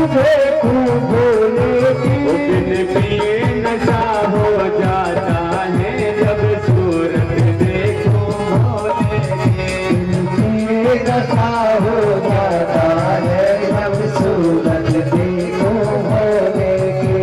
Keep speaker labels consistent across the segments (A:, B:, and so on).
A: देखूं भोले की।
B: बिन पिए नशा हो जाता है जब सूरत देखूं भोले की।
A: नशा हो जाता है जब सूरत देखूं भोले की।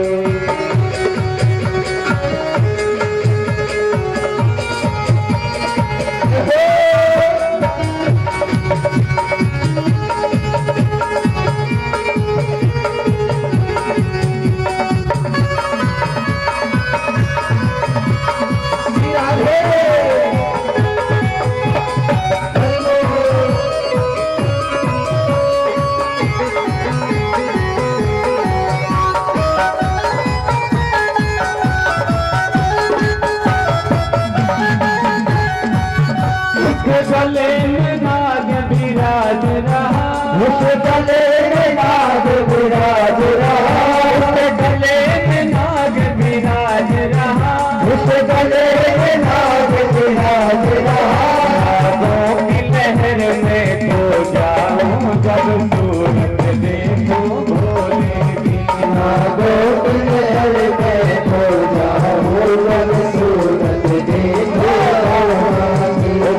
B: गले में नाग विराज रहा,
A: उस गले में नाग विराज रहा,
B: उस गले में नाग विराज रहा,
A: उस गले में नाग विराज रहा।
B: नागों की लहर में खो जाऊं जब सूरत देखूं भोले की।
A: नागों की लहर में खो जाऊं जब सूरत देखूं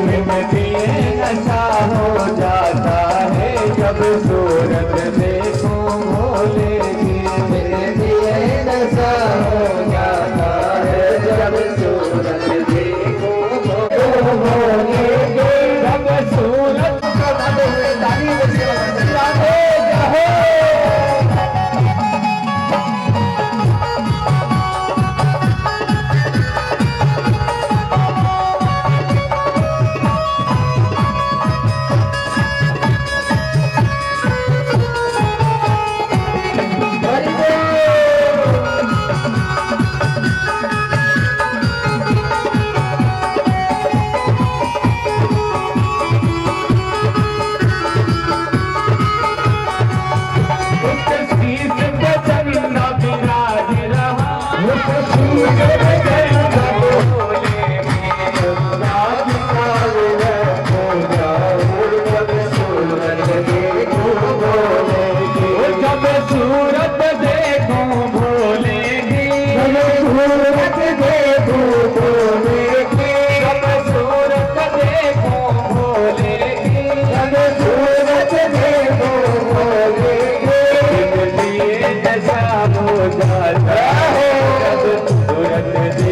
B: बिन पिए नशा हो जाता है जब सूरत देखूं भोले की।
A: बिन पिए नशा हो जाता है जब सूरत देखूं भोले की।
B: जब सूरत सूरत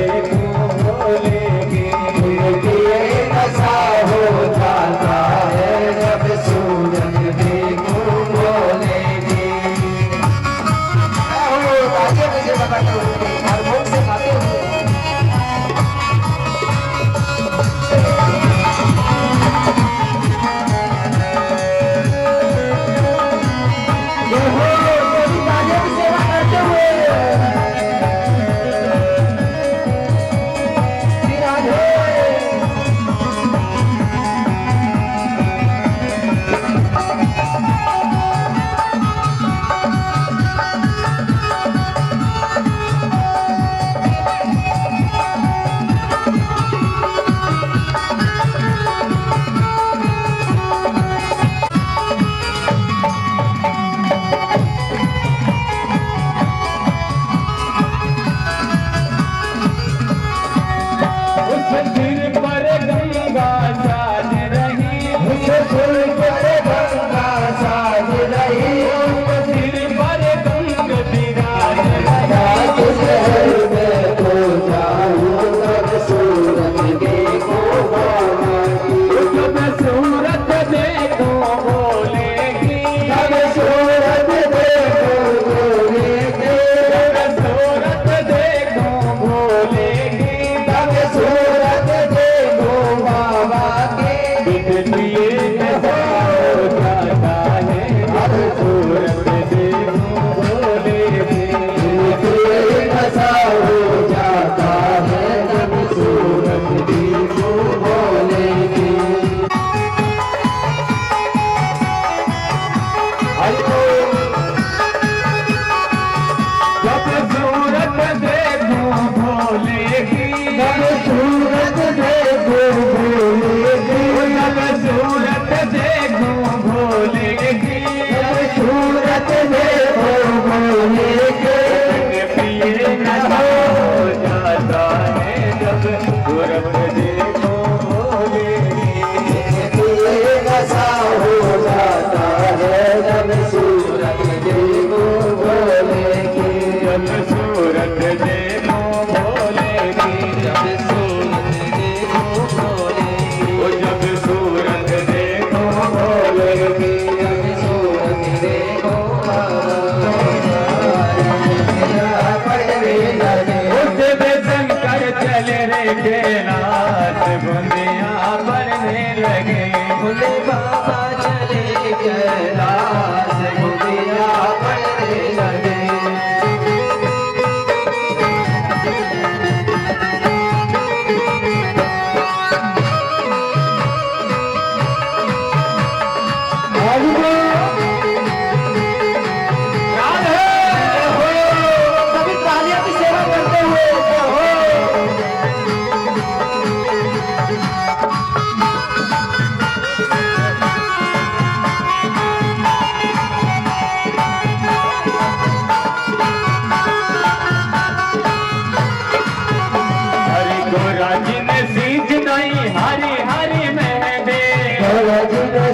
B: कैलाश बूंदिया पड़ने लगे।
A: भोले बाबा चले कैलाश बूंदिया पड़ने लगे। शीश नाई हरी हरी मेहंदी।
B: गौरा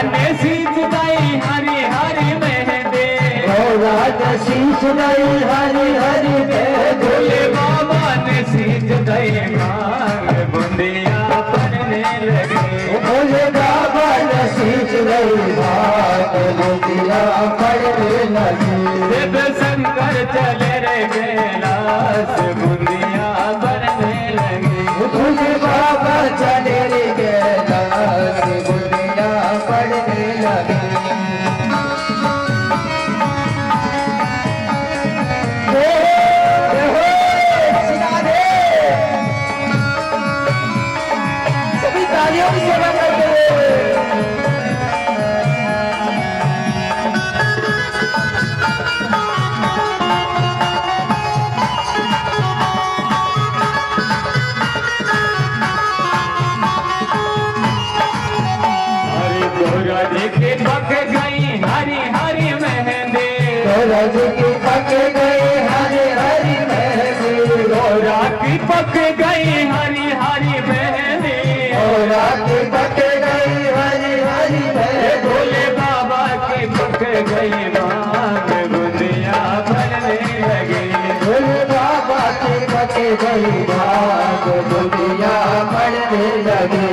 B: ने शीश नाई हरी हरी मेहंदी।
A: गौरा ने शीश नाई हरी हरी मेहंदी।
B: भोले बाबा ने शीश नाई मांग बूंदिया पड़ने लगे।
A: भोले बाबा ने शीश नाई मांग बूंदिया पड़ने लगे।
B: शिव शंकर चले रे कैलाश बूंदिया पड़ने लगे।
A: भोले बाबा चले रे कैलाश बूंदिया पड़ने लगे। सभी तालियों की सेवा करते हुए
B: के पक गई हरी हरी मेहंदी।
A: गौरा जी की पक गई हरी हरी मेहंदी।
B: गौरा की पक गई हरी हरी मेहंदी।
A: गौरा की पक गई हरी हरी मेहंदी।
B: भोले बाबा की पक गई मांग बूंदिया पड़ने लगे।
A: भोले बाबा की पक गई मांग बूंदिया पड़ने लगे।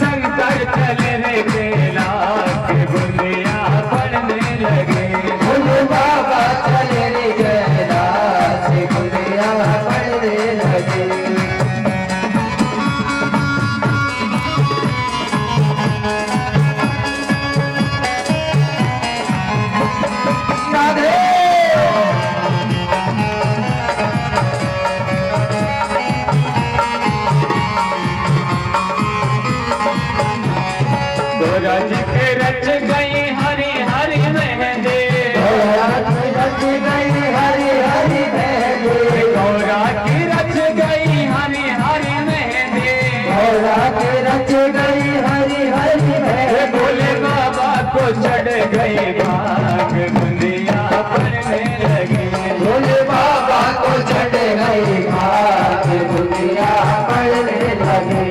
A: शंकर चले रे कैलाश बूंदिया पड़ने लगे। भोले बाबा चले रे कैलाश बूंदिया पड़ने लगे।
B: गौरा जी के रच गई हरी हरी मेहंदी।
A: गौरा की रच गई हरी हरी मेहंदी।
B: गौरा की रच गई हरी हरी मेहंदी।
A: गौरा की रच गई हरी हरी मेहंदी।
B: भोले बाबा को चढ़ गई भाग बूंदिया पड़ने लगी।
A: भोले बाबा को चढ़ गई भाग बूंदिया पड़ने लगे।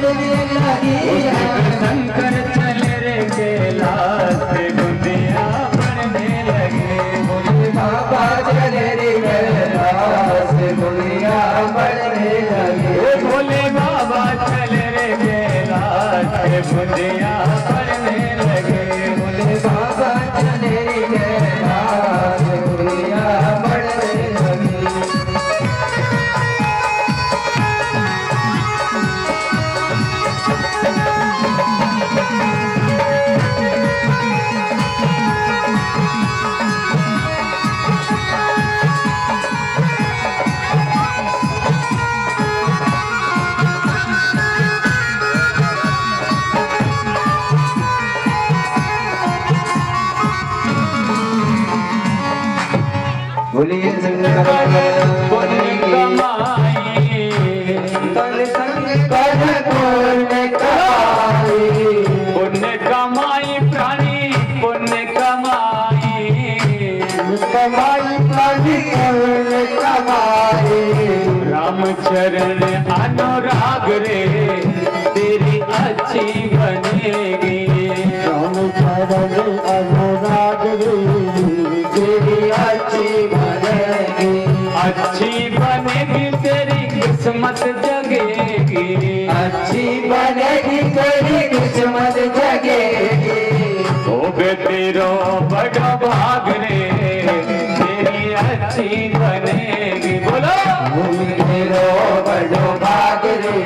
A: बढ़ने लगी
B: शिव शंकर चले रे कैलाश पे बुंदिया बढ़ने लगे।
A: भोले बाबा चले रे कैलाश दुनिया बढ़ने लगे।
B: भोले बाबा चले रे कैलाश पे बुंदिया बढ़ने लगे।
A: भोले बाबा चले रे कैलाश दुनिया बढ़ने लगी। बोलिए शंकर
B: पुण्य कमाई
A: तन संग कर पुण्य कमाई।
B: पुण्य कमाई प्राणी पुण्य कमाई।
A: कमाई प्राणी पुण्य कमाई।
B: रामचरण अनुराग रे तेरी अच्छी बनेगी।
A: रामचरण अनुराग रे तेरी अच्छी बनेगी।
B: अच्छी बनेगी तेरी किस्मत जगेगी।
A: अच्छी बनेगी तेरी किस्मत जगेगी।
B: ओ बेटेरो बड़ा भाग रे तेरी अच्छी बनेगी। बोलो
A: मेरो बड़ो भाग रे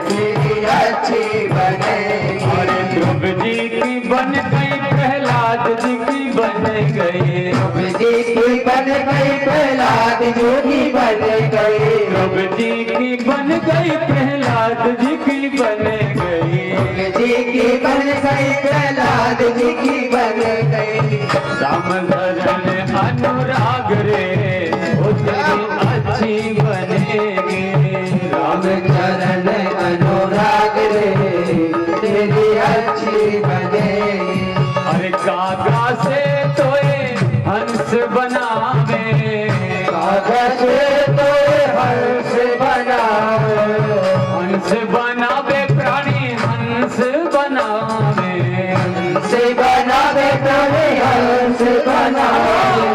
A: तेरी अच्छी बनेगी।
B: अरे ध्रुव जी की बन गई प्रहलाद जी की बन गई।
A: जी की बन गई प्रहलाद जी की बन गई।
B: ध्रुव जी की बन गई प्रहलाद जी की बन गई।
A: जी की बन गई प्रहलाद जी की बन गई।
B: रामचरण अनुराग रे ओ तेरी अच्छी बनेगी।
A: रामचरण अनुराग रे तेरी अच्छी बनेगी।
B: अरे कागा से तोए हंस बनावे।
A: कागज तो हंस बनावे।
B: हंस बनावे प्राणी हंस बनावे।
A: हंस बनावे प्रभु हंस बनावे।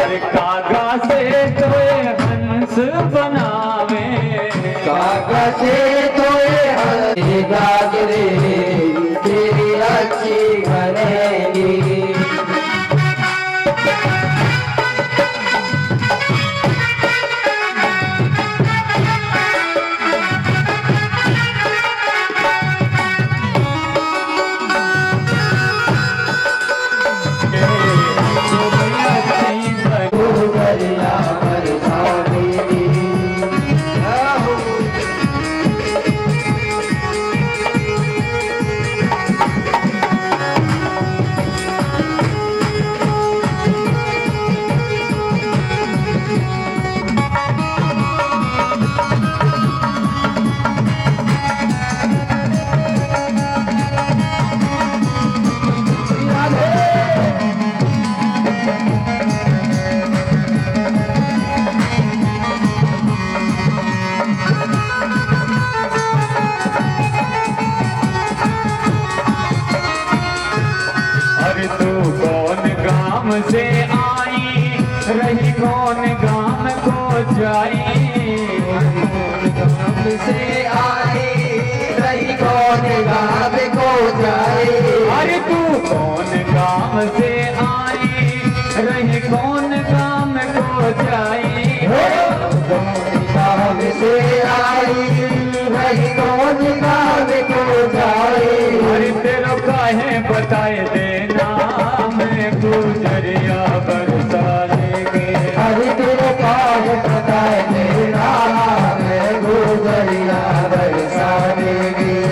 B: अरे कागा से तोए हंस बनावे।
A: कागज तो हंस गागरे तेरी अच्छी बनेगी। गुरुवरिया बरसावेगी।
B: अरे तू कौन गांव से आई रही कौन गांव को जाई।
A: गाँव से आई रही कौन गाँव को जाए।
B: अरे तू कौन गांव से आई रही कौन गांव को जाई।
A: गाँव से आई रही कौन गाँव को जाए।
B: अरे तेरो काहे बताए देना मैं गुजरिया बरसाने के।
A: अरे तेरे काज बताए तेरा मैं गुजरिया बरसा देगी।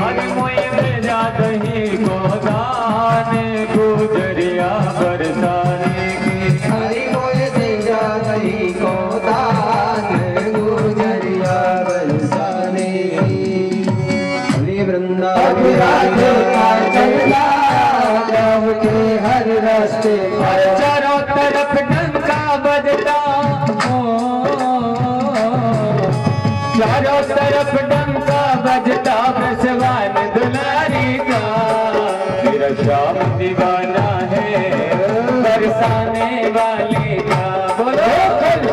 B: हर मोई मेरा दही को दान गुजरिया बरसाने की
A: हरि मोय तेरा दही को दान गुजरिया बरसाने की हरि वृंदावन राधे का चला गाँव के हर रास्ते पर
B: चारों तरफ डंका बजता चारों तरफ डंका बजता बसवान दुलारी का मेरा श्याम दीवाना है बरसाने वाले का बोलो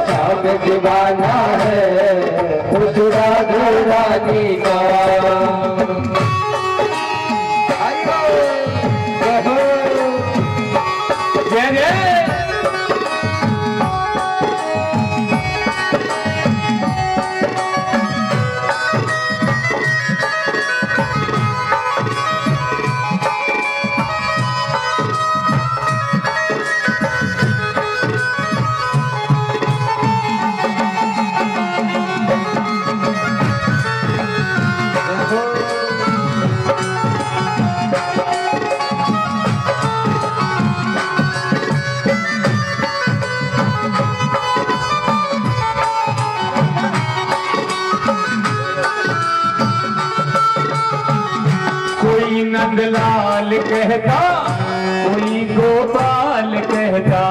A: श्याम दीवाना है उस राधे रानी का
B: जय जय कोई नंदलाल कहता कोई गोपाल कहता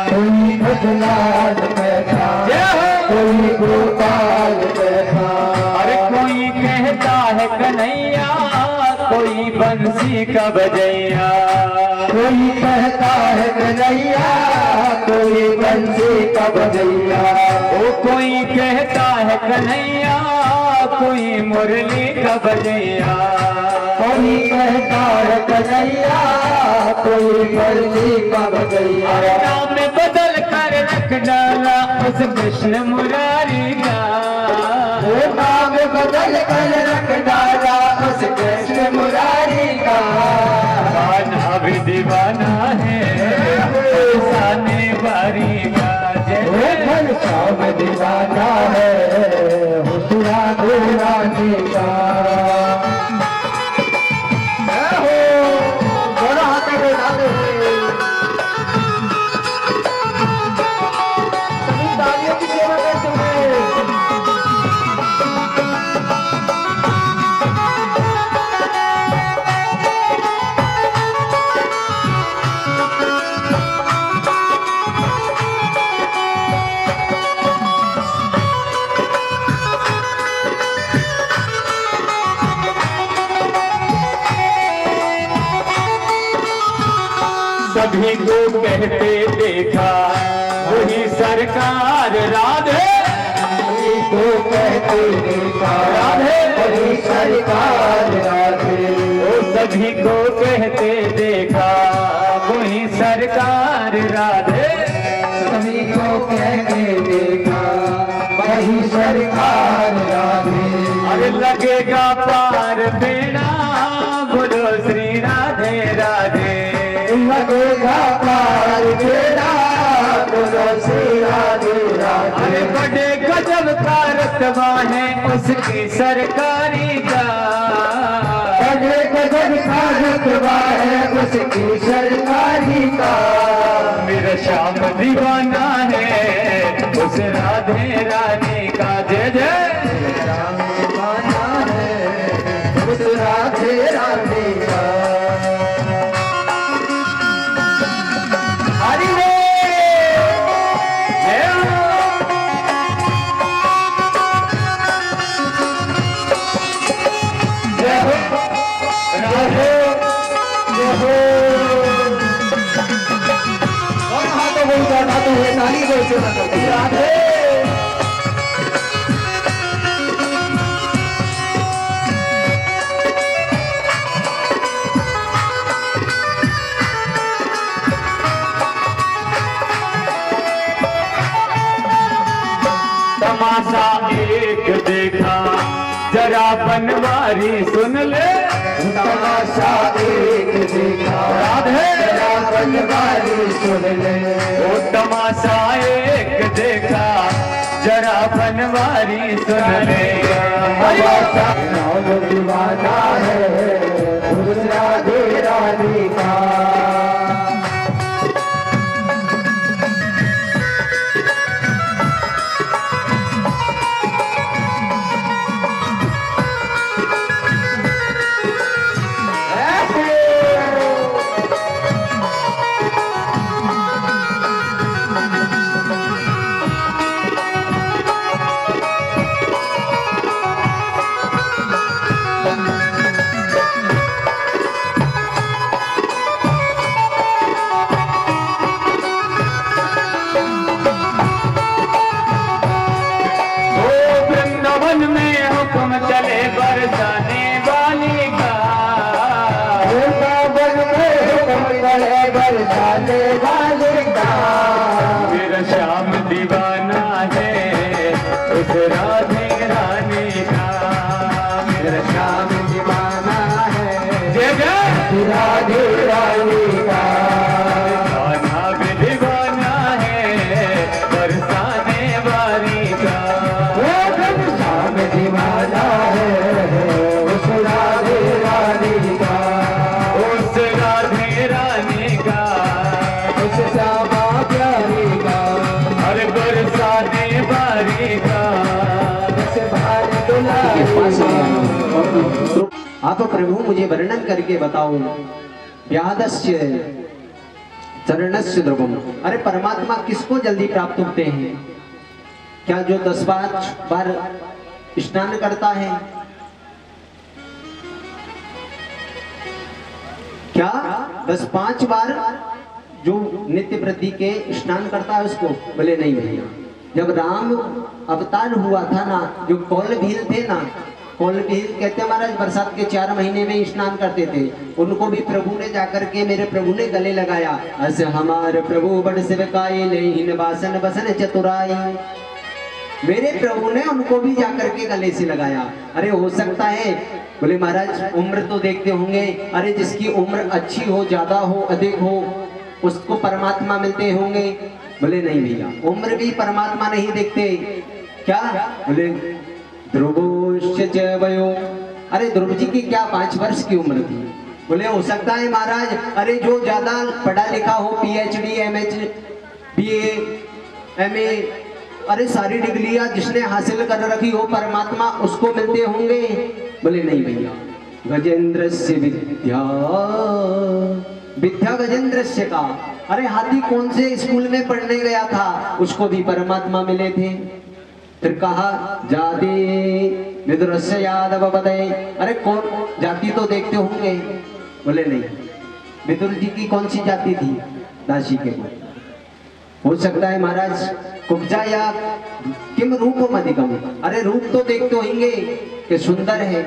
A: कोई भजलाल कहता
B: जय हो।
A: कोई गोपाल कहता
B: अरे कोई कहता है कन्हैया कोई बंसी का बजैया
A: कोई कहता है कन्हैया कोई बंसी का बजैया
B: ओ कोई कहता है कन्हैया कोई मुरली का बजैया
A: कोई कहता है कन्हैया कोई बंसी का बजैया
B: अरे नाम बदल कर रख डाला उस कृष्ण मुरारी का
A: वो नाम बदल कर रख डाला उस कृष्ण मुरारी का
B: दीवाना भी दीवाना है बरसाने वारी का
A: वो
B: जय
A: घन श्याम दीवाना है हुसरा रानी का दोनों हाथों को उठाते हुए सभी तालियों की सेवा करते हुए
B: सभी को कहते देखा वही सरकार राधे
A: को कहते देखा
B: राधे
A: वही सरकार राधे
B: ओ सभी को कहते देखा वही सरकार राधे
A: सभी को कहते देखा वही सरकार राधे
B: अरे लगेगा पार बेड़ा बोलो श्री राधे राधे
A: लगेगा पार बेड़ा बोलो श्री राधे राधे
B: अरे बड़े गजब का रतबा है उसकी सरकारी का
A: बड़े गजब का रतबा है उसकी सरकारी का
B: मेरा श्याम दीवाना है उस राधे रानी का जय जय
A: राम दीवाना है उस राधे रानी का
B: हरि बोल जय हो।
A: जय हो राधे जय हो दोनों हाथों को उठाते हुए ताली को सेवा करते हैं। राधे
B: तमाशा एक देखा जरा बनवारी सुन ले
A: तमाशा एक देखा
B: राधे
A: जरा बनवारी सुन ले
B: ओ तमाशा एक देखा जरा बनवारी सुन ले
A: तमाशा राम दीवाना है चढ़े बरसाने वाले का।
B: मेरा श्याम दीवाना है उस राधे रानी का।
A: मेरा श्याम दीवाना है
B: जय जय
A: राधे रानी का।
B: कान्हा भी दीवाना है बरसाने वाली का।
A: वो श्याम दीवाना है उस राधे रानी का।
B: उस राधे रानी का
A: उस श्यामा प्यारी का।
B: हर बरसाने वाली का।
A: उस भारी दुलारी का।
C: आप प्रभु मुझे वर्णन करके बताओ। व्यादस्य चरणस्य ध्रुवम। अरे परमात्मा किसको जल्दी प्राप्त होते हैं? क्या जो 10 बार स्नान करता है? क्या 10-5 बार जो नित्य वृद्धि के स्नान करता है उसको? बोले नहीं भैया, जब राम अवतार हुआ था ना, जो कौल भील थे ना, कौल भील कहते हैं महाराज बरसात के 4 महीने में स्नान करते थे। उनको भी प्रभु ने जाकर के, मेरे प्रभु ने गले लगाया। अस हमारे प्रभु बड़ सेवकाई लेहिन बासन बसन चतुराई। मेरे प्रभु ने उनको भी जाकर के गले से लगाया। अरे हो सकता है, बोले महाराज उम्र तो देखते होंगे। अरे जिसकी उम्र अच्छी हो, ज्यादा हो, अधिक हो, उसको परमात्मा मिलते होंगे। बोले नहीं भैया, उम्र भी परमात्मा नहीं देखते। क्या? बोले ध्रुवोश्च च वयो। अरे ध्रुव जी की क्या 5 वर्ष की उम्र थी? बोले हो सकता है महाराज, अरे जो ज्यादा पढ़ा लिखा हो, PhD MH BA MA, अरे सारी डिग्रियां जिसने हासिल कर रखी हो परमात्मा, उसको मिलते होंगे। बोले नहीं भैया, गजेंद्र से विद्या गजेंद्र से का। अरे हाथी कौन से स्कूल में पढ़ने गया था, उसको भी परमात्मा मिले थे। फिर कहा जाति विदुरस्य यादव बदय। अरे कौन जाति तो देखते होंगे? बोले नहीं। विदुर जी की कौन सी जाति थी? दासी के पुत्र। हो सकता है महाराज कुब्जा या किम रूप अधिकम। अरे रूप तो देखते होंगे कि सुंदर है।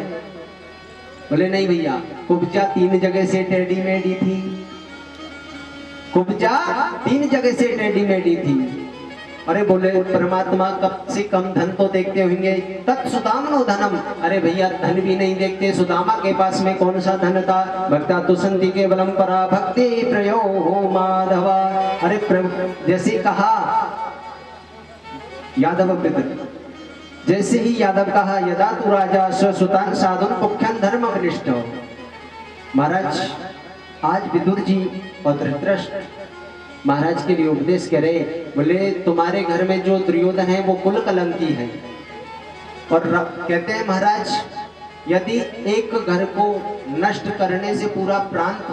C: बोले नहीं भैया, कुब्जा 3 जगह से टेढ़ी मेढ़ी थी। कुब्जा 3 जगह से टेढ़ी मेढ़ी थी। अरे बोले परमात्मा कब से कम धन तो देखते होंगे। तत्सुदामनो धनम। अरे भैया धन भी नहीं देखते। सुदामा के पास में कौन सा धन था? भक्ता तो संति के बलम परा भक्ति प्रयो माधवा। अरे जैसे कहा यादव पितर, जैसे ही यादव कहा यदा तु राजा स्वसुतान साधुन मुख्यन धर्म अनिष्ट। महाराज आज विदुर जी और धृतराष्ट्र महाराज के लिए उपदेश करे। बोले तुम्हारे घर में जो दुर्योधन है वो कुल कलंकी है। और कहते हैं महाराज, यदि एक घर को नष्ट करने से पूरा प्रांत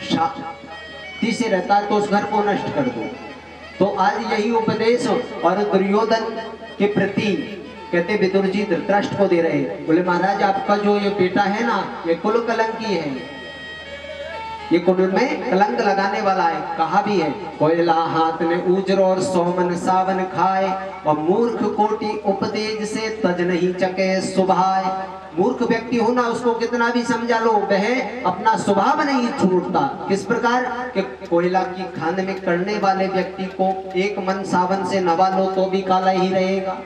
C: शांति से रहता है तो उस घर को नष्ट कर दो। तो आज यही उपदेश और दुर्योधन के प्रति कहते विदुर जी धृतराष्ट्र को दे रहे। बोले महाराज आपका जो ये बेटा है ना, ये कुल कलंकी है, ये कुल में कलंक लगाने वाला है। कहा भी है कोयला हाथ में उजर और सोमन सावन खाए, और मूर्ख कोटि उपदेश से तज नहीं चके सुभाए। मूर्ख व्यक्ति हो ना, उसको कितना भी समझा लो, वह अपना स्वभाव नहीं छूटता। किस प्रकार कि कोयला की खान में करने वाले व्यक्ति को 1 मन सावन से नवा लो तो भी काला ही रहेगा।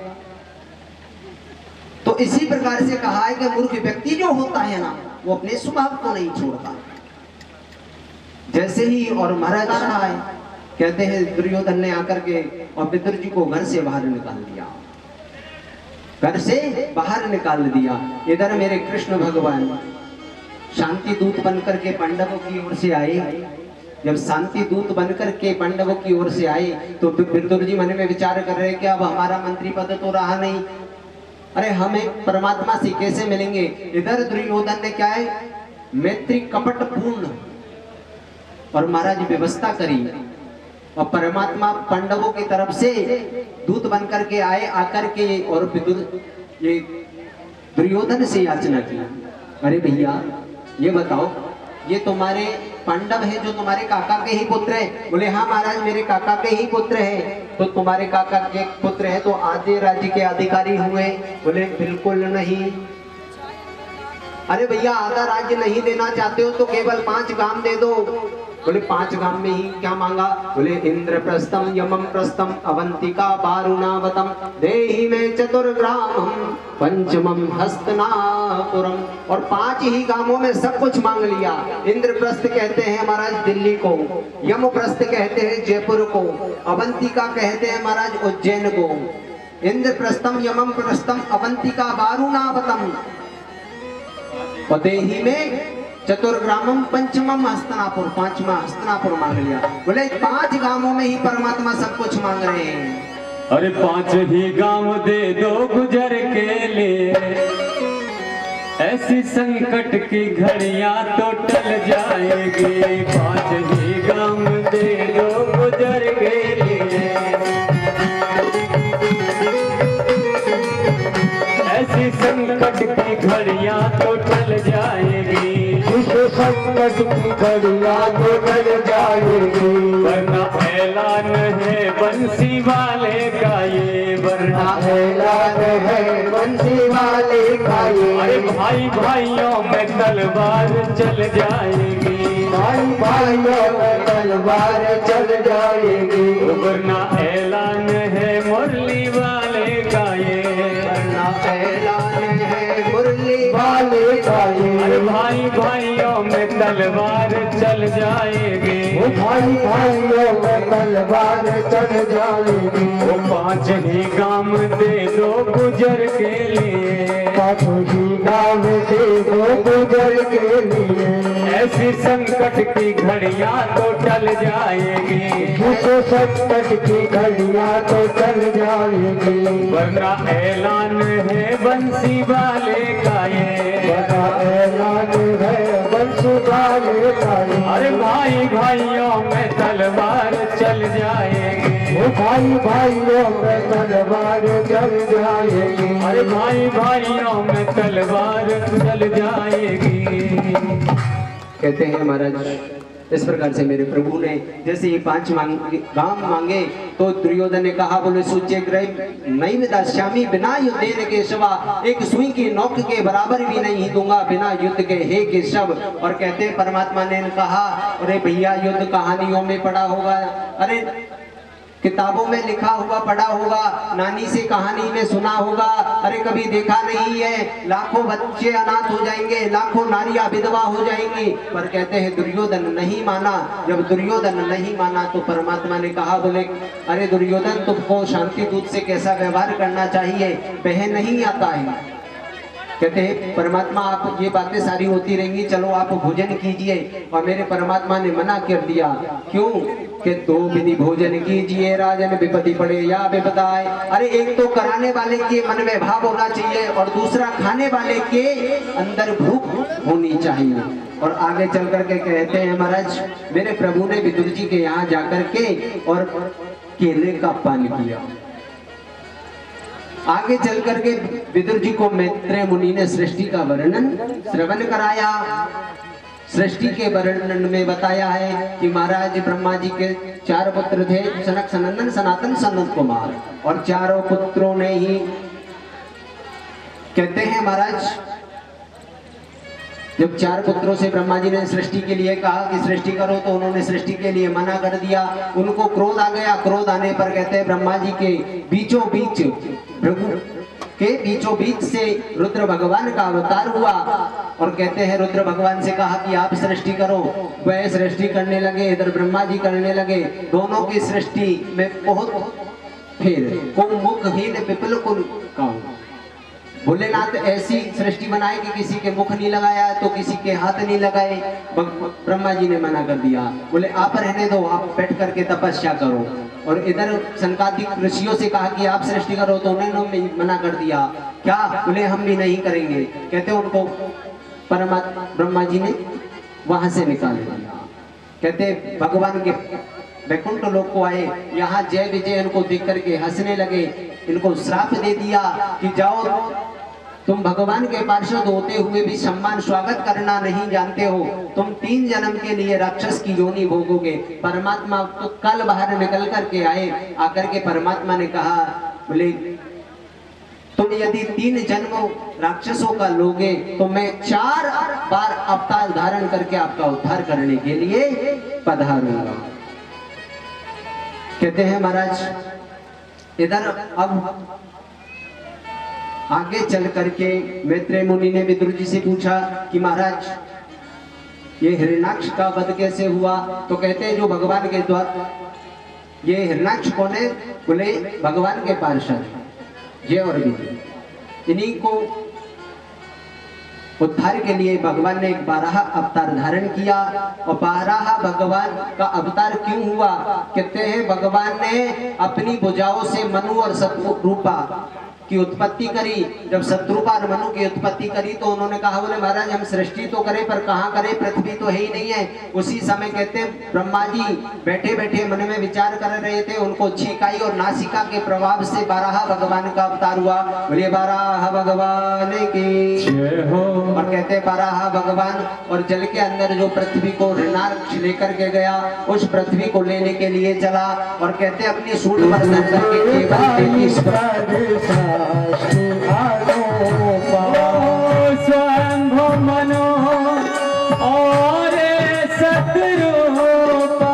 C: तो इसी प्रकार से कहा है कि मूर्ख व्यक्ति जो होता है ना, वो अपने स्वभाव को नहीं छोड़ता। जैसे ही और महाराज रहा है, कहते हैं दुर्योधन ने आकर के और विदुर जी को घर से बाहर निकाल दिया। घर से बाहर निकाल दिया। इधर मेरे कृष्ण भगवान शांति दूत बनकर के पांडवों की ओर से आए। जब शांति दूत बनकर के पांडवों की ओर से आए तो विदुर जी मन में विचार कर रहे कि अब हमारा मंत्री पद तो रहा नहीं, अरे हमें परमात्मा से कैसे मिलेंगे। इधर दुर्योधन ने क्या है, मैत्री कपट पूर्ण और महाराज व्यवस्था करी, और परमात्मा पांडवों की तरफ से दूत बनकर के आए। आकर के और ये दुर्योधन से याचना की, अरे भैया ये बताओ, ये तुम्हारे पांडव है जो तुम्हारे काका के ही पुत्र है? बोले हाँ महाराज मेरे काका के ही पुत्र है। तो तुम्हारे काका के पुत्र है तो आधे राज्य के अधिकारी हुए? बोले बिल्कुल नहीं। अरे भैया आधा राज्य नहीं देना चाहते हो तो केवल 5 गांव दे दो। बोले 5 गाम में ही क्या मांगा? बोले इंद्रप्रस्थम यमम प्रस्थम अवंतिका वारुणावतम देहि में चतुर्ग्रामम पंचमम हस्तनापुरम। और 5 ही गामों में सब कुछ मांग लिया। इंद्रप्रस्थ कहते हैं महाराज दिल्ली को, यमप्रस्थ कहते हैं जयपुर को, अवंतिका कहते हैं महाराज उज्जैन को। इंद्रप्रस्थम यमम प्रस्थम अवंतिका वारुणावतम और देहि में चतुर्ग्रामम पंचमम हस्तनापुर, 5वां हस्तनापुर मांग लिया। बोले 5 गांवों में ही परमात्मा सब कुछ मांग रहे हैं।
B: अरे 5 ही गांव दे दो गुजर के लिए, ऐसी संकट की घड़ियां तो टल जाएगी। 5 ही गांव दे दो गुजर के लिए, ऐसी संकट की घड़ियां तो टल जाएगी।
A: इस संकट की घड़ियां तो टल जाएगी,
B: वरना ऐलान है बंसी वाले का ये, वरना
A: ऐलान है बंसी वाले का ये।
B: अरे भाई भाइयों में तलवार चल जाएगी,
A: भाई भाइयों में तलवार चल जाएगी,
B: वरना ऐलान है मुरली वाले का ये,
C: वरना ऐलान है मुरली
A: वाले का ये।
B: अरे भाई भाइयों में तलवार चल जाएगी,
A: वो भाई भाइयों में तलवार चल जाएगी।
B: वो 5 ही गाम दे दो गुजर के लिए,
A: 5 ही गांव दे दो गुजर के लिए,
B: ऐसी संकट की घड़ियां तो टल जाएगी,
A: इस संकट की घड़ियां तो टल जाएगी,
B: वरना ऐलान है बंसी वाले का ये,
A: बड़ा ऐलान है बंसी वाले का ये।
B: अरे भाई भाइयों में तलवार चल जाएगी,
A: वो भाई भाइयों में तलवार चल जाएगी,
B: अरे भाई भाइयों में तलवार चल जाएगी।
C: कहते हैं महाराज इस प्रकार से मेरे प्रभु ने जैसे ये 5 गांव मांगे तो दुर्योधन ने कहा, बोले सूचे ग्रह नहीं विदाश्यामी बिना युद्ध के शवा, एक सुई की नोक के बराबर भी नहीं दूंगा बिना युद्ध के हे केशव। और कहते हैं परमात्मा ने कहा, अरे भैया युद्ध कहानियों में पढ़ा होगा, अरे किताबों में लिखा हुआ पढ़ा होगा, नानी से कहानी में सुना होगा, अरे कभी देखा नहीं है। लाखों बच्चे अनाथ हो जाएंगे, लाखों नारियां विधवा हो जाएंगी। पर कहते हैं दुर्योधन नहीं माना। जब दुर्योधन नहीं माना तो परमात्मा ने कहा, बोले अरे दुर्योधन तुमको शांति दूत से कैसा व्यवहार करना चाहिए वह नहीं आता है। कहते हैं परमात्मा आप ये बातें सारी होती रहेंगी, चलो आप भोजन कीजिए। और मेरे परमात्मा ने मना कर दिया, क्यों कि 2 विधि भोजन कीजिए राजन विपत्ति पड़े या विपदाए। अरे एक तो कराने वाले के मन में भाव होना चाहिए और दूसरा खाने वाले के अंदर भूख होनी चाहिए। और आगे चल करके कहते हैं महाराज मेरे प्रभु ने विदुर जी के यहाँ जाकर के और केले का पान किया। आगे चल करके विदुर जी को मैत्रेय मुनि ने सृष्टि का वर्णन श्रवण कराया। सृष्टि के वर्णन में बताया है कि महाराज ब्रह्मा जी के 4 पुत्र थे, सनक सनंदन सनातन सनत कुमार। और चारों पुत्रों ने ही कहते हैं महाराज जब 4 पुत्रों से ब्रह्मा जी ने सृष्टि के लिए कहा कि सृष्टि करो तो उन्होंने सृष्टि के लिए मना कर दिया। उनको क्रोध आ गया। क्रोध आने पर कहते हैं ब्रह्मा जी के बीचों बीच प्रभु के बीचों बीच से रुद्र भगवान का अवतार हुआ। और कहते हैं रुद्र भगवान से कहा कि आप सृष्टि करो। वह सृष्टि करने लगे, इधर ब्रह्मा जी करने लगे। दोनों की सृष्टि में बहुत फिर को मुखहीन विपुल को भोलेनाथ ऐसी सृष्टि बनाए कि किसी के मुख नहीं लगाया तो किसी के हाथ नहीं लगाए। ब्रह्मा जी ने मना कर दिया, बोले आप रहने दो, आप बैठ करके तपस्या करो। और इधर सनकादिक ऋषियों से कहा कि आप सृष्टि करो तो उन्होंने मना कर दिया। क्या? बोले हम भी नहीं करेंगे। कहते उनको परमात्मा ब्रह्मा जी ने वहां से निकाल दिया। कहते भगवान के वैकुंठ लोक को आए, यहाँ जय विजय इनको देख करके हंसने लगे। इनको श्राप दे दिया कि जाओ तुम भगवान के पार्षद होते हुए भी सम्मान स्वागत करना नहीं जानते हो, तुम 3 जन्म के लिए राक्षस की योनि भोगोगे। परमात्मा तो कल बाहर निकल करके आए। आकर के परमात्मा ने कहा, बोले तुम यदि 3 जन्म राक्षसों का लोगे तो मैं 4 बार अवतार धारण करके आपका उद्धार करने के लिए पधारूंगा। कहते हैं महाराज इधर अब आगे चल करके मैत्रेय मुनि ने विदुर जी से पूछा कि महाराज ये हिरण्याक्ष का वध कैसे हुआ? तो कहते हैं जो भगवान के द्वारा, ये हिरण्याक्ष कौन है? बोले भगवान के पार्षद जय और विजय। इन्हीं को उद्धार के लिए भगवान ने 12 अवतार धारण किया। और 12 भगवान का अवतार क्यों हुआ? कहते हैं भगवान ने अपनी भुजाओं से मनु और शत्रुपा की उत्पत्ति करी। जब शत्रुपा और मनु की उत्पत्ति करी तो उन्होंने कहा बोले महाराज हम सृष्टि तो करें पर कहाँ करें, पृथ्वी तो है ही नहीं है। उसी समय कहते हैं ब्रह्मा जी बैठे बैठे मन में विचार कर रहे थे, उनको छीकाई और नासिका के प्रभाव से 12 भगवान का अवतार हुआ। बोलिए 12 भगवान की जय हो। और कहते हैं 12 भगवान और जल के अंदर जो पृथ्वी को हिरण्याक्ष लेकर के गया उस पृथ्वी को लेने के लिए चला। और कहते हैं अपनी सूंड पर धर करके केवल
B: स्वयंभो मनो और शत्रुपा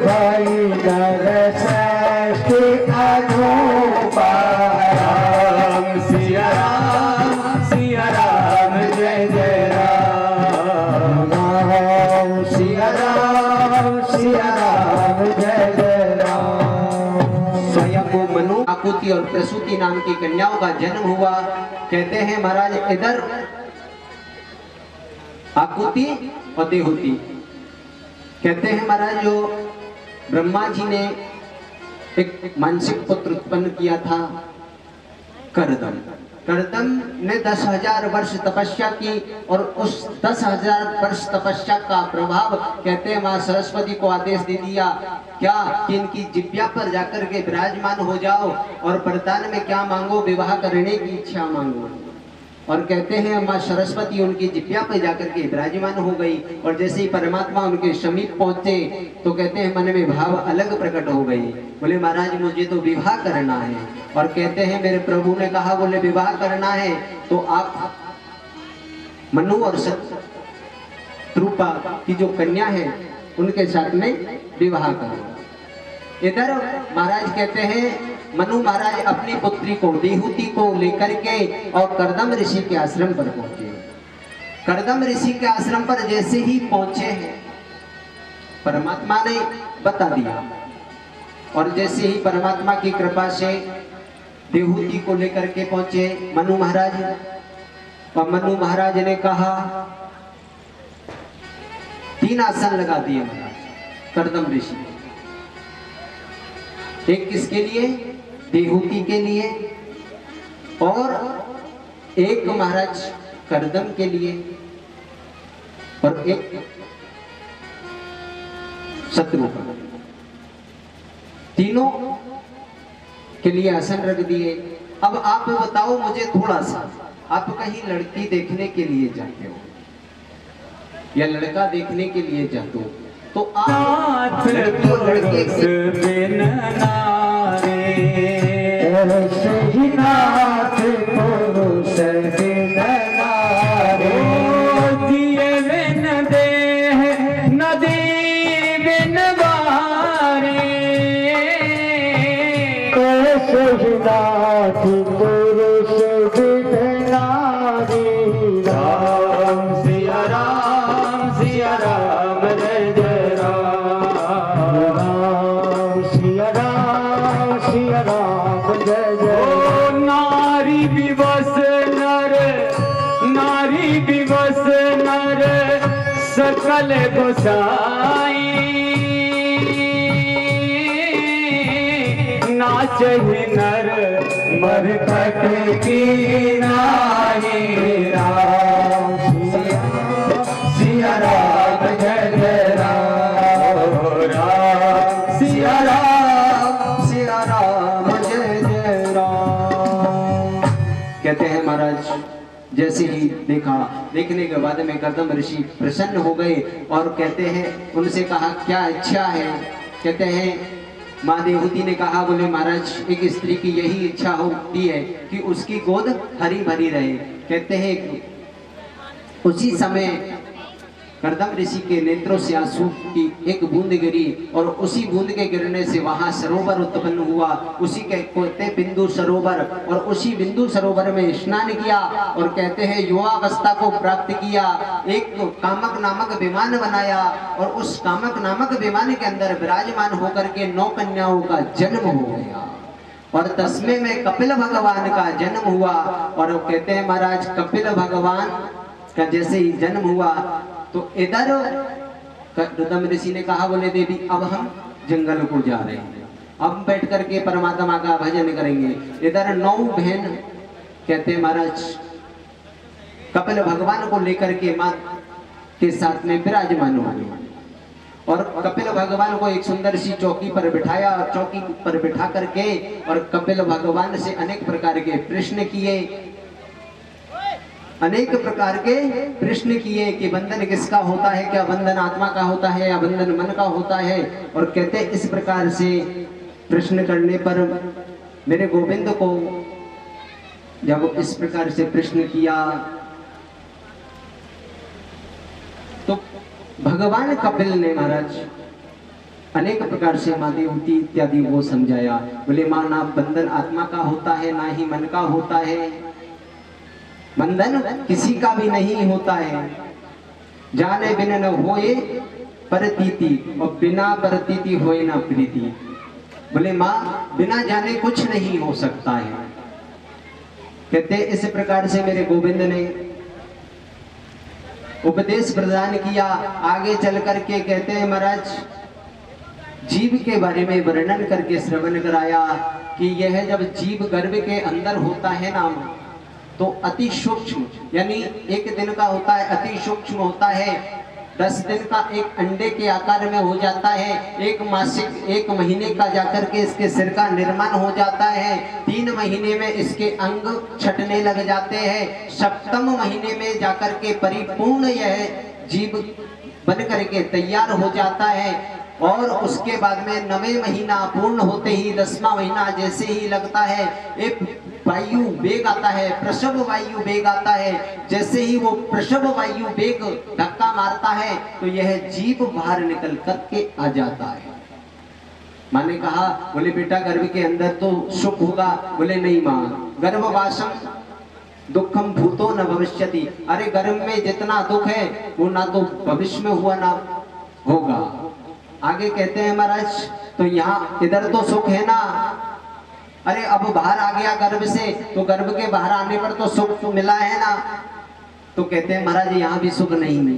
A: भाई
B: राम सिया राम जय जय राम।
A: राम सिया राम जय जय राम।
C: स्वयं को मनु, आकुति और प्रसूति नाम की कन्याओं का जन्म हुआ। कहते हैं महाराज इधर आकुति और देहूति। कहते हैं महाराज जो ब्रह्मा जी ने एक मानसिक पुत्र उत्पन्न किया था करदम। करदम ने 10,000 वर्ष तपस्या की और उस 10,000 वर्ष तपस्या का प्रभाव कहते हैं माँ सरस्वती को आदेश दे दिया क्या कि इनकी जिब्या पर जाकर के विराजमान हो जाओ और वरदान में क्या मांगो, विवाह करने की इच्छा मांगो। और कहते हैं माँ सरस्वती उनकी जिब्या पर जाकर के विराजमान हो गई। और जैसे ही परमात्मा उनके समीप पहुंचे तो कहते हैं मन में भाव अलग प्रकट हो गई। बोले महाराज मुझे तो विवाह करना है। और कहते हैं मेरे प्रभु ने कहा बोले विवाह करना है तो आप मनु और शत्रुपा की जो कन्या है उनके साथ में विवाह करो। इधर महाराज कहते हैं मनु महाराज अपनी पुत्री को देहूति को लेकर के और करदम ऋषि के आश्रम पर पहुंचे। करदम ऋषि के आश्रम पर जैसे ही पहुंचे हैं परमात्मा ने बता दिया। और जैसे ही परमात्मा की कृपा से देहूति को लेकर के पहुंचे मनु महाराज, और मनु महाराज ने कहा 3 आसन लगा दिए महाराज करदम ऋषि। एक किसके लिए? देहूति के लिए, और एक महाराज करदम के लिए, और एक शत्रुपा। तीनों के लिए आसन रख दिए। अब आप बताओ मुझे थोड़ा सा, आप कहीं लड़की देखने के लिए जाते हो या लड़का देखने के लिए जाते हो तो आप लड़की और लड़के
A: सही नाथ पुरुष बिन नारी।
B: दिए बिन देह नदी बिन बारी।
A: सही नाथ पुरुष बिन नारी।
B: राम सिया राम जय जय राम।
A: राम सिया राम जय जय।
B: ओ नारी विवश नर सकल गोसाई। नाचहि नर मरकट की नाई। राम सिया राम जय जय राम। राम
C: सिया राम जय जय राम। कहते हैं महाराज जैसे ही देखने के बाद में करदम ऋषि प्रसन्न हो गए और कहते हैं उनसे कहा क्या इच्छा है? कहते हैं माँ देवहूति ने कहा, बोले महाराज एक स्त्री की यही इच्छा होती है कि उसकी गोद हरी भरी रहे। कहते हैं उसी समय कर्दम ऋषि के नेत्रों से आंसू की एक बूंद गिरी और उसी बूंद के गिरने से वहां सरोवर उत्पन्न हुआ। उसी के कहते बिंदु सरोवर, और उसी बिंदु सरोवर में स्नान किया और कहते हैं युवावस्था को प्राप्त किया। एक कामक नामक विमान बनाया और उस कामक नामक विमान के अंदर विराजमान होकर के 9 कन्याओं का जन्म हो गया और 10वें में कपिल भगवान का जन्म हुआ। और कहते हैं महाराज कपिल भगवान का जैसे ही जन्म हुआ तो इधर कर्दम ऋषि ने कहा, बोले देवी अब हम जंगल को जा रहे हैं, अब बैठ करके परमात्मा का भजन करेंगे। इधर 9 बहन कहते हैं महाराज कपिल भगवान को लेकर के मां के साथ में विराजमान हो गए और कपिल भगवान को एक सुंदर सी चौकी पर बिठाया और चौकी पर बिठा करके और कपिल भगवान से अनेक प्रकार के प्रश्न किए, अनेक प्रकार के प्रश्न किए कि बंधन किसका होता है, क्या बंधन आत्मा का होता है या बंधन मन का होता है। और कहते इस प्रकार से प्रश्न करने पर मेरे गोविंद को जब इस प्रकार से प्रश्न किया तो भगवान कपिल ने महाराज अनेक प्रकार से माँ देवहूति इत्यादि वो समझाया। बोले माँ ना बंधन आत्मा का होता है ना ही मन का होता है, बंधन किसी का भी नहीं होता है। जाने बिना न होए परतीति और बिना परतीति होए ना प्रीति। बोले माँ बिना जाने कुछ नहीं हो सकता है। कहते इस प्रकार से मेरे गोविंद ने उपदेश प्रदान किया। आगे चल करके कहते हैं महाराज जीव के बारे में वर्णन करके श्रवण कराया कि यह जब जीव गर्भ के अंदर होता है ना तो अति सूक्ष्म, यानी एक दिन का होता है अति सूक्ष्म होता है, 10 दिन का एक अंडे के आकार में हो जाता है, एक मासिक 1 महीने का जाकर के इसके सिर का निर्माण हो जाता है, 3 महीने में इसके अंग छटने लग जाते हैं, 7वें महीने में जाकर के परिपूर्ण यह जीव बन करके तैयार हो जाता है। और उसके बाद में 9वें महीना पूर्ण होते ही 10वां महीना जैसे ही लगता है एक वायु वेग आता है, प्रसव वायु वेग आता है। जैसे ही वो प्रसव वायु वेग धक्का मारता है तो यह जीव बाहर निकल करके आ जाता है। माँ ने कहा, बोले बेटा गर्भ के अंदर तो सुख होगा। बोले नहीं माँ, गर्भवासम दुखम भूतो न भविष्यति। अरे गर्भ में जितना दुख है वो ना तो भविष्य में हुआ ना होगा। आगे कहते हैं महाराज तो यहाँ इधर तो सुख है ना, अरे अब बाहर आ गया गर्भ से तो गर्भ के बाहर आने पर तो सुख तो मिला है ना। तो कहते हैं महाराज यहाँ भी सुख नहीं है,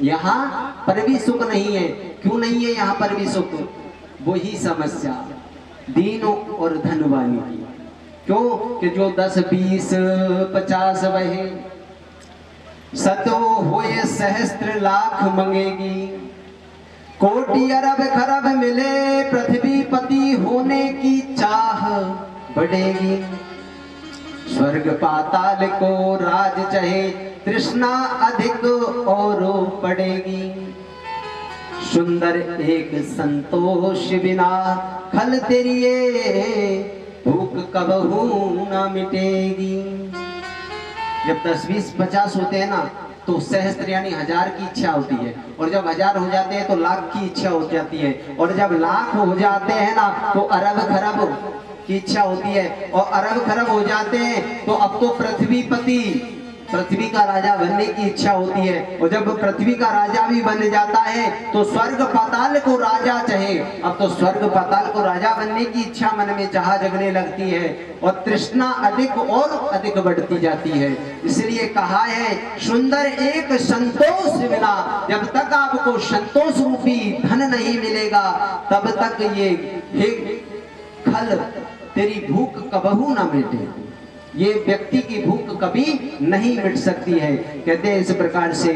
C: यहाँ पर भी सुख नहीं है। क्यों नहीं है यहाँ पर भी सुख? वही समस्या दीनों और धनवानी की। क्यों कि जो 10 20 50 वहे सतो होए सहस्त्र लाख मंगेगी, कोटि अरब खरब मिले पृथ्वी पति होने की चाह बढ़ेगी। स्वर्ग पाताल को राज चहे तृष्णा अधिक और पड़ेगी। सुंदर एक संतोष बिना खल तेरी भूख कबहू न मिटेगी। जब 10 20 50 होते हैं ना तो सहस्त्र यानी 1000 की इच्छा होती है, और जब 1000 हो जाते हैं तो लाख की इच्छा हो जाती है, और जब लाख हो जाते हैं ना तो अरब खरब की इच्छा होती है, और अरब खरब हो जाते हैं तो अब तो पृथ्वी का राजा बनने की इच्छा होती है, और जब पृथ्वी का राजा भी बन जाता है तो स्वर्ग पाताल को राजा चाहे। अब तो स्वर्ग पाताल को राजा बनने की इच्छा मन में चाह जगने लगती है, और तृष्णा अधिक और अधिक बढ़ती जाती है। इसलिए कहा है सुंदर एक संतोष बिना, जब तक आपको संतोष रूपी धन नहीं मिलेगा तब तक ये खल तेरी भूख कबहू ना मिटे। ये व्यक्ति की भूख कभी नहीं मिट सकती है। कहते हैं इस प्रकार से।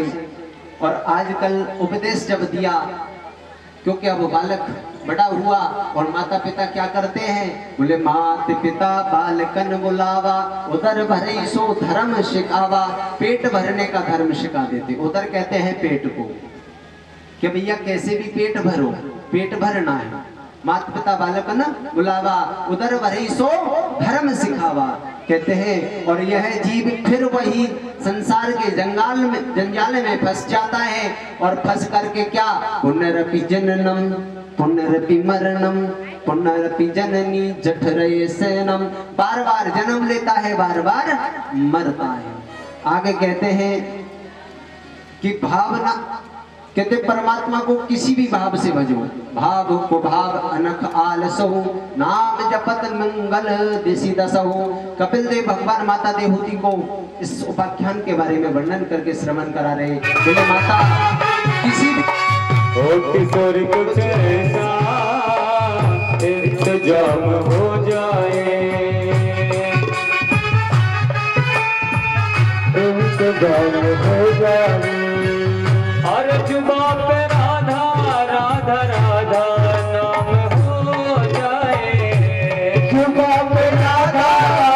C: और आजकल उपदेश जब दिया, क्योंकि अब बालक बड़ा हुआ और माता पिता क्या करते हैं, बोले मात पिता बालकन बुलावा, उधर भरे सो धर्म सिखावा। पेट भरने का धर्म सिखा देते। उधर कहते हैं पेट को कि भैया कैसे भी पेट भरो, पेट भरना है, माता पिता बालक न बुलावा, उदर भरे सो धर्म सिखावा। कहते हैं और यह जीव फिर वही संसार के जंजाल में फंस जाता है, और फंस करके क्या, पुनरपि जननम पुनरपि मरणम पुनरपि जननी जठरये शयनम, बार बार जन्म लेता है, बार बार मरता है। आगे कहते हैं कि भावना, कहते परमात्मा को किसी भी भाव से भजो, भाव को भाव अनख आलसहु, नाम जपत मंगल देसी दसहु। कपिल देव भगवान माता देहूति को इस उपाख्यान के बारे में वर्णन करके श्रवण करा रहे। बोले माता किसी भी
B: किशोर कुछ ऐसा इंतजाम हो जाए, इंतजाम हो जाए, और जुबा पे राधा राधा राधा नाम हो जाए, जुबा पे राधा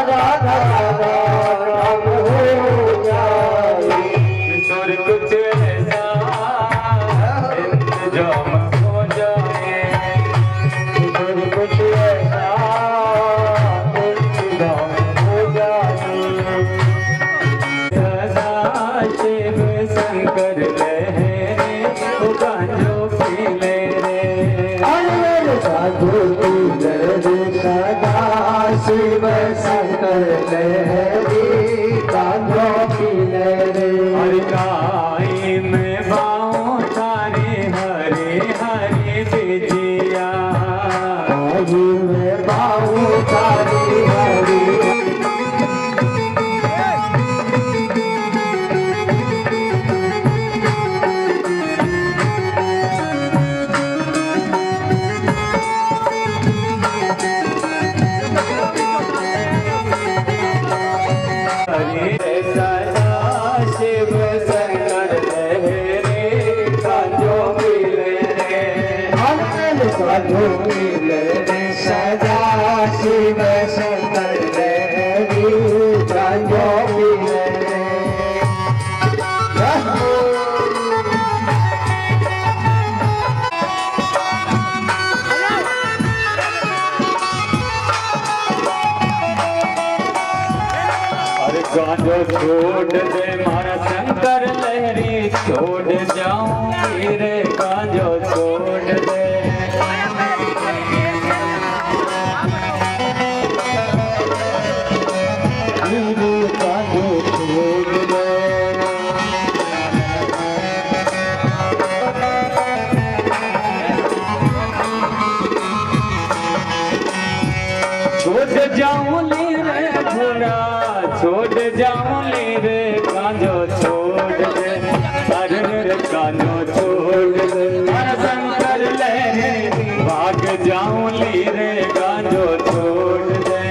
B: राधा राधा नाम हो जाए। किशोर कुछ ऐसा इंतजाम हो जाए, किशोर कुछ ऐसा इंतजाम हो जाए। सदा शिव शंकर शिव शंकर लहरी कांधो की लहरे, हरि गाई में बाओ तारे हरे हरे बिजिया, गाई में बाओ तारे हरे। सदा शिव शंकर लहरी कांधो की लहरे। अरे गांजो छोड़ दे मारा शंकर लहरी, छोड़ जाऊं रे गांजो छोड़ दे। छोड़ जाऊं रे भोला, छोड़ जाऊं रे गांजो छोड़ दे, अरे रे गांजो छोड़ दे, हर शंकर लहरे भाग जाऊं रे गांजो छोड़ दे।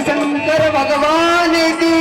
A: शंकर भगवान की।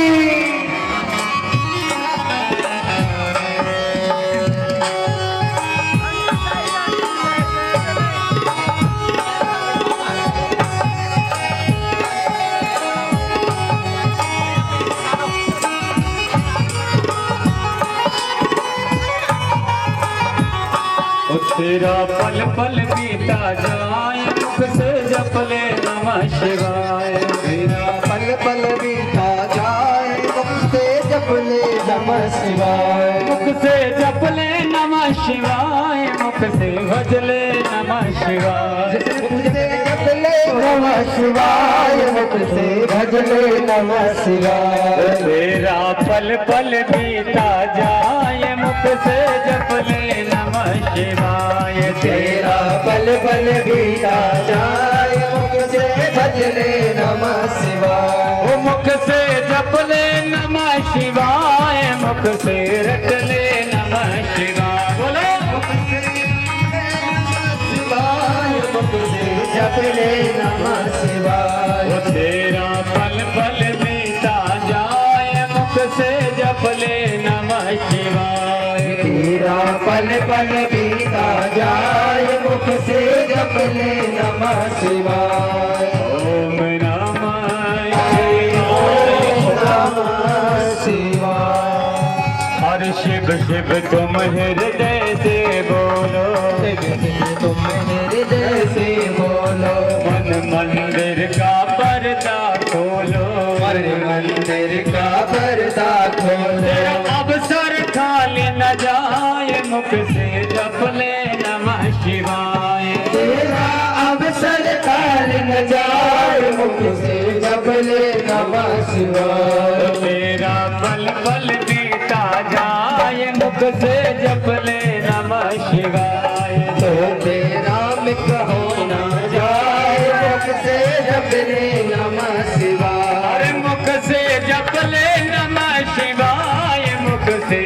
B: तेरा पल पल बीता जाए मुख से जप ले नमः शिवाय।
A: तेरा पल पल बीता जाए मुख से जप ले नमः शिवाय।
B: मुख से जप ले नमः शिवाय, मुख से भज ले नमः शिवाय।
A: मुख से जप ले नमः शिवाय, मुख से भज ले नमः शिवाय।
B: तेरा पल पल बीता जाए मुख से जप ले नमः शिवाय।
A: तेरा पल पल बीता जाए मुख से भज ले नमः शिवाय।
B: ओ मुख से जप ले नमः शिवाय, मुख से रट ले नमः शिवाय। बोलो
A: मुख से शिवाय, मुख से जप ले नमः शिवाय।
B: ओ तेरा पल पल बीता जाए मुख से जप ले नमः शिवाय।
A: तेरा पल पल बीता जाए मुख से जप ले नमः शिवाय।
B: ओम नमः
A: ओम नमः शिवाय।
B: हर शिव शिव तुम हृदय से बोलो,
A: तुम हृदय से बोलो।
B: मन मंदिर का पर्दा खोलो,
A: मन मंदिर का पर्दा खोलो।
B: तेरा अवसर खाली न जाए मुख से जप ले नमः शिवाय।
A: तेरा अवसर काल न जाए मुख से जप ले नमः शिवाय।
B: तेरा पल पल बीता जाए मुख से जप ले नमः शिवाय।
A: तो तेरा मित हो न जाए मुख से जप ले नमः शिवाय।
B: अरे मुख से जप ले नमः शिवाय, मुख से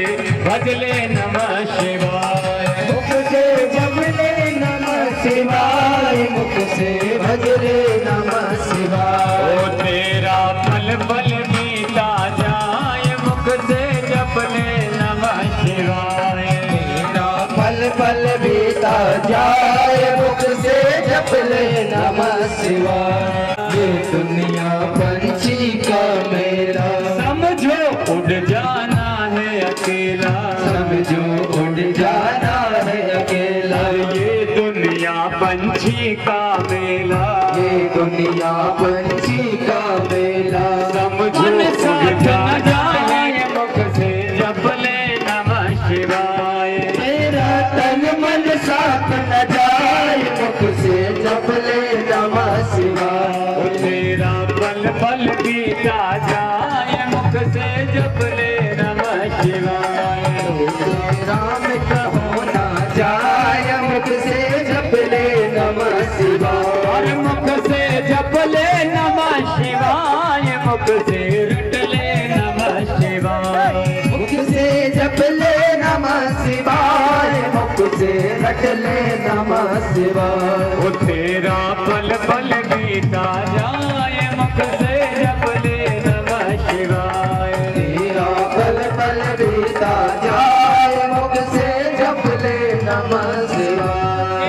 B: भज ले नमः शिवाय।
A: मुख से जप ले नमः शिवाय, मुख से भज ले नमः शिवाय।
B: ओ तेरा पल पल बीता जाए मुख से जप ले नमः शिवाय।
A: तेरा पल पल बीता जाए मुख से जप ले नमः शिवाय। ये दुनिया पंछी का मेला,
B: समझो उड़ जाना है अकेला,
A: समझो उड़ जाना है अकेला।
B: ये दुनिया पंछी का मेला,
A: ये दुनिया पंछी का मेला।
B: समझो उड़ जाना है मुख से जप ले नमः शिवाय।
A: मेरा तन मन साथ न जाए मुख से जप ले नमः शिवाय।
B: ओ तेरा पल पल बीता जाए मुख से जप ले नमः शिवाय।
A: तेरा मित हो न जाए मुख से जप ले नमः शिवाय।
B: और मुख से जप ले नमः शिवाय, मुख से रट ले नमः शिवाय।
A: मुख से जप ले नमः शिवाय, मुख से रट ले नमः शिवाय।
B: ओ तेरा पल पल बीता जाए मुख से जप ले नमः शिवाय।
A: तेरा पल पल बीता जाए मुख से जप ले नमः शिवाय।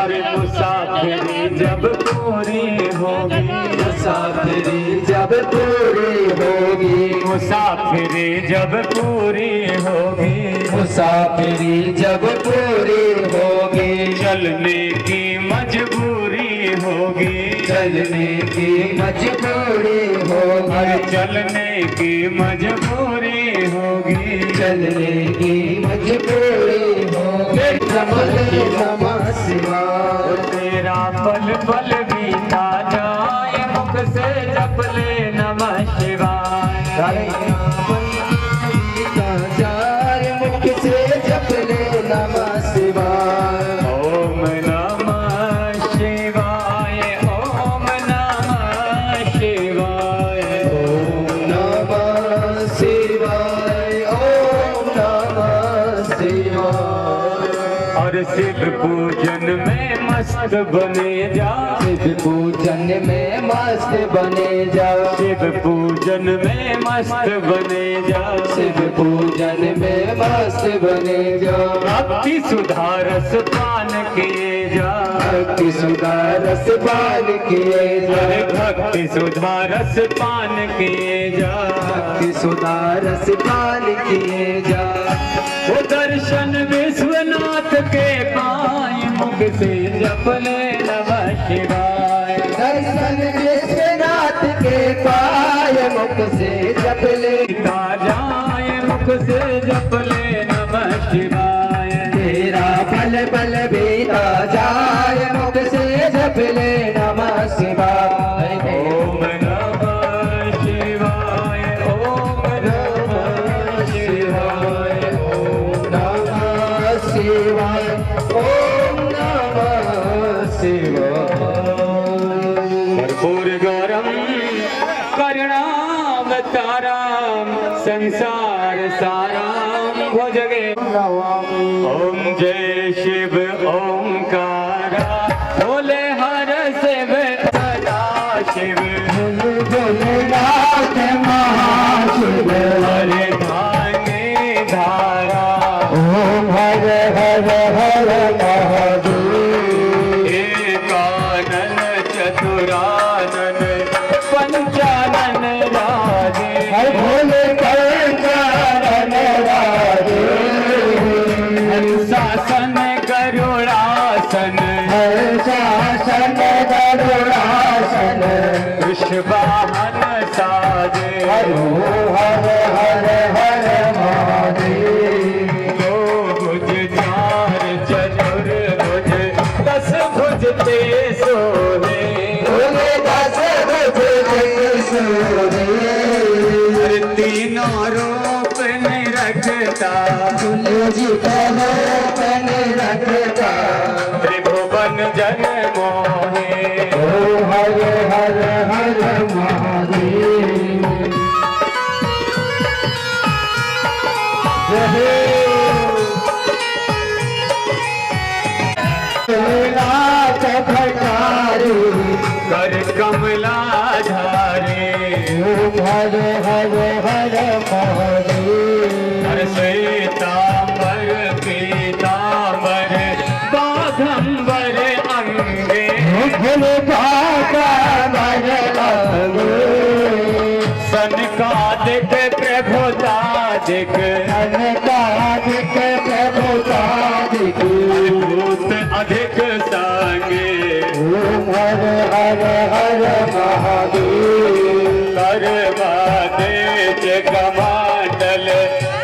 B: अरे मुसाफिरी जब पूरी होगी,
A: मुसाफिरी जब पूरी होगी,
B: मुसाफिरी जब पूरी होगी,
A: मुसाफिरी जब पूरी होगी।
B: चलने की मजबूरी होगी,
A: चलने की मजबूरी होगी।
B: अरे चलने की मजबूरी होगी,
A: चलने की मजबूरी होगी। जप ले नमः शिवाय।
B: तेरा पल पल बीता जाए मुख से जप ले नमः शिवाय।
A: जाए मुख से जप ले नमः शिवाय।
B: ओम नमः शिवाय, ओम नमः शिवाय।
A: ओम नमः शिवाय, ओम नमः शिवाय।
B: और शिव पूजन में मस्त बने जा,
A: शिव पूजन में मस्त बने जाओ,
B: शिव पूजन में मस्त बने जाओ,
A: शिव पूजन में मस्त बने जाओ,
B: भक्ति सुधारस पान किए जाओ,
A: भक्ति सुधारस पान किए
B: अरे
A: जाओ,
B: भक्ति सुधारस पान किए जाओ,
A: भक्ति सुधारस पान किए जाओ।
B: वो दर्शन विश्वनाथ के पाए, मुख से जप ले नमः शिवाय,
A: दर्शन विश्वनाथ के पाए, मुख से जप ले,
B: जाए मुख से जप ले नमः शिवाय,
A: तेरा बल बल बीता जाए, मुख से जप ले नमः शिवाय।
B: ओम नमः शिवाय, ओम नमः शिवाय,
A: ओम नमः शिवाय, ओम नमः शिवाय।
B: कर्पूर गौरम करुणावतारम संसार साराम भुजगे ओम जय शिव ओंकारा, भोले हर शिव सदा शिव,
A: भोलेनाथ महाशिव,
B: हरे भांगे धारा,
A: ओम हर हर हर महादेव,
B: एकानन चतुरानन पंचानन राधे,
A: हर भोले कंचन राधे,
B: शासन गरुड़ासन,
A: हर शासन गरुड़ासन,
B: वृषवाहन साजे,
A: हर हर हर हर महादेव,
B: दो भुज चार चतुर्भुज, 10 भुज ते सोहे,
A: भोले दस भुज सोहे,
B: हर तीनों रूप निरखता,
A: भोले जी का रूपन रखता,
B: त्रिभुवन जन मोहे,
A: ओ हर हर हर महादेव। नाथ भटारी,
B: कर कमला धारे,
A: ओम हर हर हर महादेव,
B: हर श्वेतांबर पीतांबर बाघंबर अंगे,
A: भोले बाबा मन लगे,
B: सनकादिक प्रभुतादिक,
A: अनकादिक प्रभुतादिक,
B: भूत अधिक सांगे,
A: ओम हर हर हर महादेव,
B: कर्मादेश कमांडल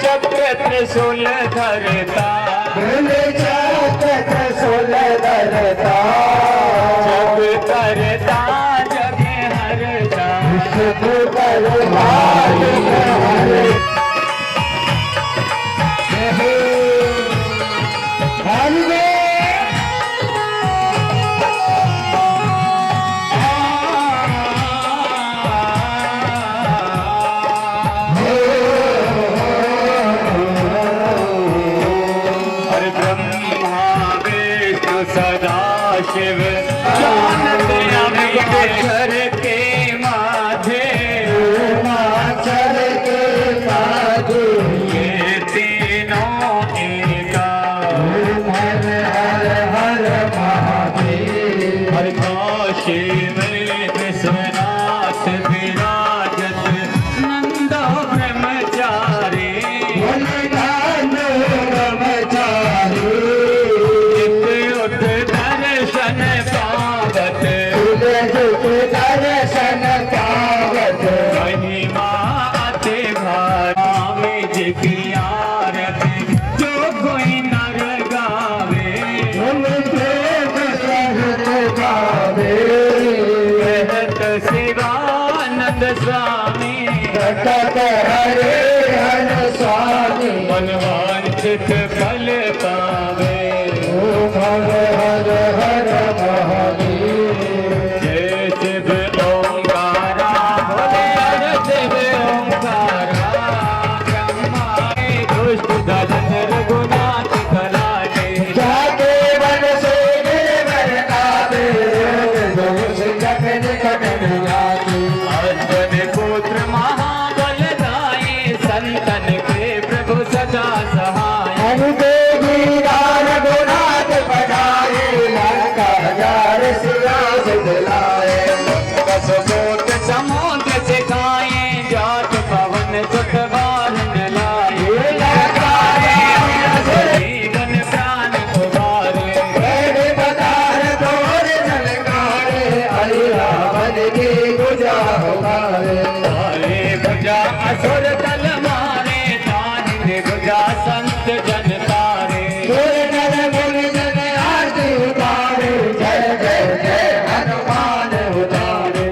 B: चक्र त्रिशूल धरता,
A: भोले चक्र सोल धरता,
B: जग करता जग हरता,
A: विष्णु करभाग हरे, हरे
B: हर ब्रह्मा विष्णु सदा शिव, जानते अक्षर के माधे,
A: हिमाचल के साधु,
B: ये तीनों एका,
A: हर हर हर महादेव,
B: हर काशी में विश्वनाथ विराजत, नंदो ब्रह्मचारी,
A: भोले दानो ब्रह्मचारी,
B: उठ दर्शन पावत,
A: दर्शन पावत,
B: महिमा अति भारी, जिकी आरती जो कोई नर गावे,
A: हम देव सहज गावे,
B: कहत शिवानंद स्वामी,
A: घटक हरे हर स्वामी,
B: मनवांछित फल पावे,
A: ओम हर हर हर महादेव,
B: जय शिव ओंकारा, भोले हर शिव ओंकारा, ब्रह्मा दुष्ट दलन रघुनाथ कलाटे,
A: जाके वन से देवर आवे, जो जगन कटन
B: सबूत समुद्र सिखाए जात पवन सुत बारन लाए जीवन प्राण उबारे
A: बड़े बदार तोर झलकारे अलिया बन के गुजा उतारे
B: तारे भुजा असुर तल मारे तारिन भुजा संत जन तारे
A: नर मुनि जन आरती उतारे जय जय जय हनुमान उतारे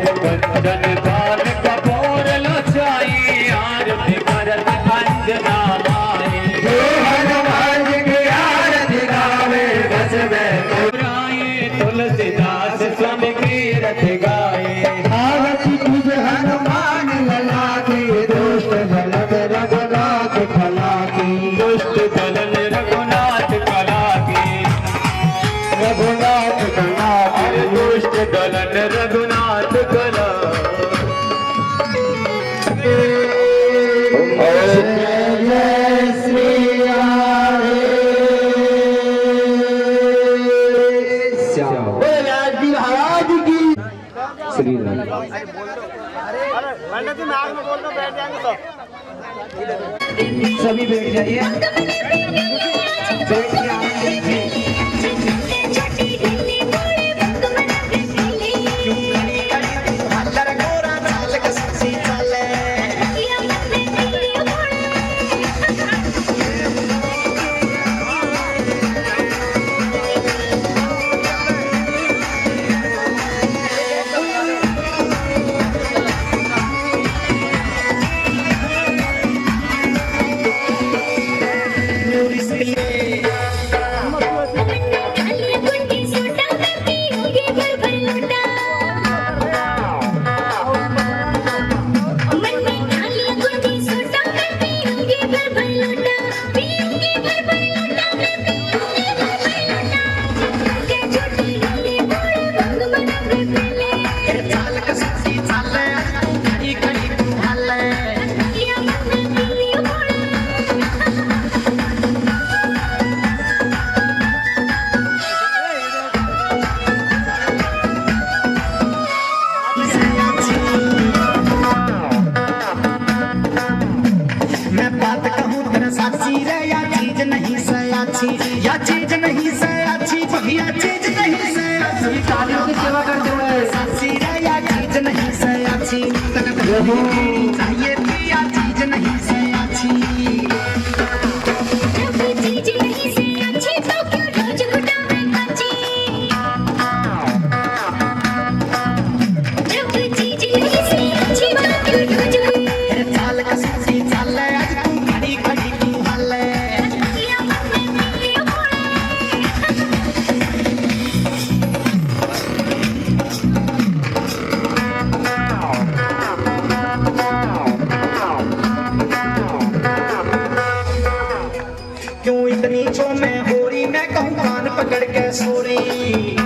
B: जन तार कपूर लचाई आरती करत अंजना माई
A: जो हनुमान जी की आरती गावे बस में
B: राये तुलसीदास स्वामी की रथ गाए
A: आवती तुझ हनुमान लला की दुष्ट बलद रघुनाथ फला की
B: दुष्ट दलन रघुनाथ कला की
A: रघुनाथ कला
B: अरे दुष्ट दलन रघुनाथ कला
A: जय जय श्री हरे श्याम राजी महाराज की श्री राम सभी बैठ जाइए बैठ के आनंद लीजिए
D: मैं बात कहूँ तेरा साक्षी रे या चीज नहीं से अच्छी या चीज नहीं से अच्छी बढ़िया चीज नहीं से अच्छी
A: तालियों की सेवा करते हुए
D: साक्षी रे या चीज नहीं से अच्छी चाहिए थी या चीज नहीं से अच्छी
E: चीज नहीं से अच्छी तो क्यों रोज घुटावे कच्ची जब चीज नहीं से अच्छी तो क्यों रोज
D: तेरे चाल का साक्षी चाल आज तू खड़ी खड़ी तू हल्ले
E: या मम्मी मेरी मोड़े
D: क्यों इतनी छो मैं होरी मैं कहूँ कान पकड़ के सोरी